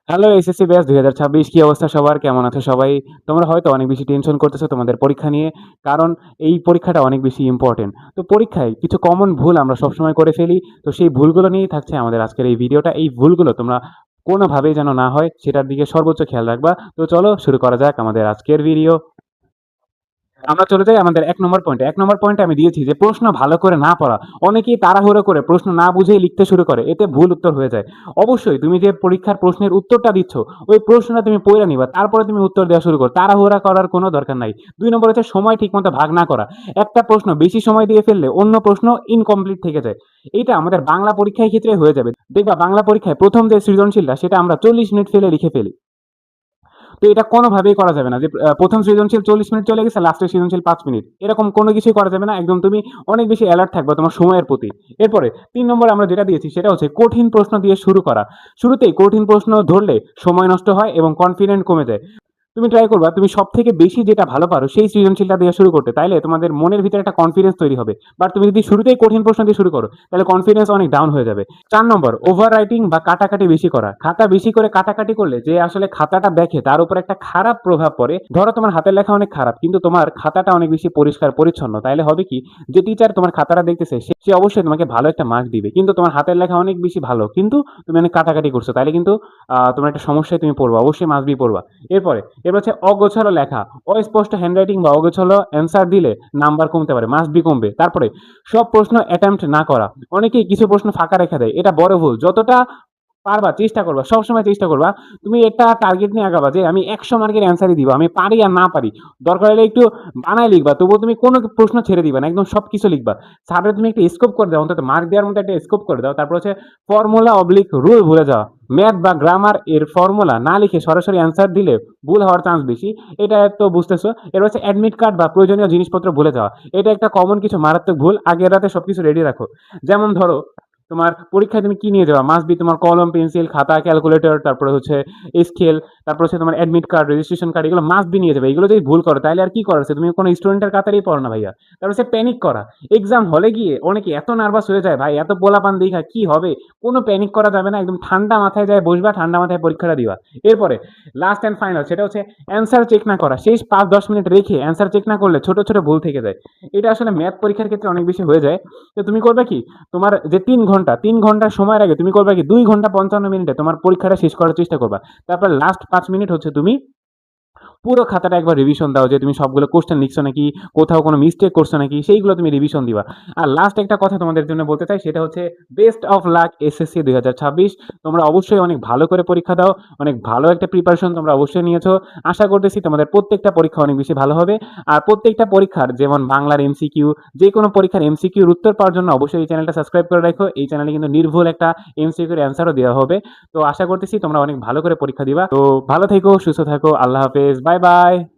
Hello SSC batch ২০২৬ কি অবস্থা সবার? কেমন আছো সবাই? তোমরা হয়তো অনেক বেশি টেনশন করতেছো তোমাদের পরীক্ষা নিয়ে। কারণ এই পরীক্ষাটা অনেক বেশি ইম্পোর্টেন্ট। তো পরীক্ষায় কিছু কমন ভুল আমরা সবসময় করে ফেলি। তো সেই ভুলগুলো নিয়েই থাকছে আমাদের আজকের এই ভিডিওটা। এই ভুলগুলো তোমরা কোনোভাবেই যেন না হয় সেটার দিকে সর্বোচ্চ খেয়াল রাখবা। তো চলো শুরু করা যাক আমাদের আজকের ভিডিও। আমরা চলে যাই আমাদের ১ নম্বর পয়েন্টে। ১ নম্বর পয়েন্টে আমি দিয়েছি যে প্রশ্ন ভালো করে না পড়া। অনেকেই তাড়াহুড়ো করে প্রশ্ন না বুঝেই লিখতে শুরু করে। এতে ভুল উত্তর হয়ে যায়। অবশ্যই তুমি যে পরীক্ষার প্রশ্নের উত্তরটা দিচ্ছ, ওই প্রশ্নটা তুমি পইড়া নিবা। তারপরে তুমি উত্তর দেওয়া শুরু করো। তাড়াহুড়া করার কোনো দরকার নাই। ২ নম্বর হচ্ছে সময় ঠিকমতো ভাগ না করা। একটা প্রশ্ন বেশি সময় দিয়ে ফেললে অন্য প্রশ্ন ইনকমপ্লিট থেকে যায়। এইটা আমাদের বাংলা পরীক্ষার ক্ষেত্রে হয়ে যাবে। দেখবা বাংলা পরীক্ষায় ১ম যে সৃজনশীলটা সেটা আমরা ৪০ মিনিট ফেলে লিখে ফেলি। তো এটা কোনোভাবেই করা যাবে না যে ১ম সৃজনশীল ৪০ মিনিট চলে গেছে, লাস্টের সৃজনশীল ৫ মিনিট। এরকম কোনো কিছুই করা যাবে না। একদম তুমি অনেক বেশি এলার্ট থাকবা তোমার সময়ের প্রতি। এরপরে ৩ নম্বরে আমরা যেটা দিয়েছি সেটা হচ্ছে কঠিন প্রশ্ন দিয়ে শুরু করা। শুরুতেই কঠিন প্রশ্ন ধরলে সময় নষ্ট হয় এবং কনফিডেন্ট কমে যায়। তুমি ট্রাই করবা তুমি সবথেকে বেশি যেটা ভালো পারো সেই সৃজনশীলটা দিয়ে শুরু করতে। তাইলে তোমাদের মনের ভিতরে একটা কনফিডেন্স তৈরি হবে। বাট তুমি যদি শুরুতেই কঠিন প্রশ্ন দিয়ে শুরু করো, তাহলে কনফিডেন্স অনেক ডাউন হয়ে যাবে। ৪ নম্বর ওভার রাইটিং বা কাটাকাটি বেশি করা। খাতা বেশি করে কাটাকাটি করলে যে আসলে খাতাটা দেখে তার উপর একটা খারাপ প্রভাব পড়ে। ধরো তোমার হাতের লেখা অনেক খারাপ কিন্তু তোমার খাতাটা অনেক বেশি পরিষ্কার পরিচ্ছন্ন। তাইলে হবে কি যে টিচার তোমার খাতাটা দেখতেছে সে অবশ্যই তোমাকে ভালো একটা মার্ক দিবে। কিন্তু তোমার হাতের লেখা অনেক বেশি ভালো কিন্তু তুমি অনেক কাটাকাটি করছো। তাইলে কিন্তু তোমার একটা সমস্যায় তুমি পড়বা। অবশ্যই মাস্ট বি পড়বা। এরপর হচ্ছে অগোছালো লেখা, অস্পষ্ট হ্যান্ডরাইটিং বা অগোছালো অ্যান্সার দিলে নাম্বার কমতে পারে, মাস্ট বি কমবে। তারপরে সব প্রশ্ন অ্যাটেম্প্ট না করা। অনেকেই কিছু প্রশ্ন ফাঁকা রেখে দেয়। এটা বড় ভুল। যতটা পারবা চেষ্টা করবা, সবসময় চেষ্টা করবা। তুমি একটা টার্গেট নিয়ে আগাবা যে আমি ১০০ মার্কের অ্যান্সারই দিব। আমি পারি আর না পারি। দরকার হলে একটু বানায় লিখবা। তবুও তুমি কোনো প্রশ্ন ছেড়ে দিবা না। একদম সবকিছু লিখবা। স্যারের তুমি একটা স্কোপ করে দাও। অন্তত মার্ক দেওয়ার মতো একটা স্কোপ করে দাও। তারপর হচ্ছে ফর্মুলা অবলিক রুল ভুলে যাওয়া। ম্যাথ বা গ্রামার এর ফর্মুলা না লিখে সরাসরি অ্যান্সার দিলে ভুল হওয়ার চান্স বেশি। এটা তো বুঝতেছো। এবার হচ্ছে অ্যাডমিট কার্ড বা প্রয়োজনীয় জিনিসপত্র ভুলে যাওয়া। এটা একটা কমন কিছু মারাত্মক ভুল। আগের রাতে সবকিছু রেডি রাখো। যেমন ধরো তোমার পরীক্ষায় তুমি কি নিয়ে যাবা? মাস্ট বি তোমার কলম, পেন্সিল, খাতা, ক্যালকুলেটর, তারপরে হচ্ছে স্কেল, তারপর হচ্ছে তোমার অ্যাডমিট কার্ড, রেজিস্ট্রেশন কার্ড এগুলো মাস্ট বি নিয়ে যাবে। এগুলো যদি ভুল করো তাইলে আর কি করার আছে? তুমি কোনো স্টুডেন্টের কাতারেই পড়ো না ভাইয়া। তারপর হচ্ছে প্যানিক করা। এক্সাম হলে গিয়ে অনেকে এত নার্ভাস হয়ে যায় ভাই, এত পোলাপান দেখা কি হবে? কোনো প্যানিক করা যাবে না। একদম ঠান্ডা মাথায় যায় বসবা, ঠান্ডা মাথায় পরীক্ষাটা দিবা। এরপরে লাস্ট অ্যান্ড ফাইনাল সেটা হচ্ছে অ্যান্সার চেক না করা। শেষ ৫-১০ মিনিট রেখে অ্যান্সার চেক না করলে ছোট, ছোট ভুল থেকে যায়। এটা আসলে ম্যাথ পরীক্ষার ক্ষেত্রে অনেক বেশি হয়ে যায়। তো তুমি করবে কি? তোমার যে ৩ ঘন্টা সময়ের আগে তুমি করবা কি ২ ঘন্টা ৫৫ মিনিটে তোমার পরীক্ষাটা শেষ করার চেষ্টা করবা। তারপর লাস্ট ৫ মিনিট হচ্ছে তুমি পুরো খাতাটা একবার রিভিশন দাও যে তুমি সবগুলো কোশ্চেন লিখছো নাকি, কোথাও কোনো মিস্টেক করছো নাকি সেইগুলো তুমি রিভিশন দিবা। আর লাস্ট একটা কথা তোমাদের জন্য বলতে চাই সেটা হচ্ছে বেস্ট অফ লাক এসএসসি ২০২৬। তোমরা অবশ্যই অনেক ভালো করে পরীক্ষা দাও। অনেক ভালো একটা প্রিপারেশন তোমরা অবশ্যই নিয়েছো। আশা করতেছি তোমাদের প্রত্যেকটা পরীক্ষা অনেক বেশি ভালো হবে। আর প্রত্যেকটা পরীক্ষার যেমন বাংলার এমসিকিউ, যেকোনো পরীক্ষার এমসিকিউর উত্তর পাওয়ার জন্য অবশ্যই এই চ্যানেলটা সাবস্ক্রাইব করে রাখো। এই চ্যানেলে কিন্তু নির্ভুল একটা এমসিকিউর অ্যান্সারও দেওয়া হবে। তো আশা করতেছি তোমরা অনেক ভালো করে পরীক্ষা দিবা। তো ভালো থেকো, সুস্থ থাকো। আল্লাহ হাফেজ। Bye, by.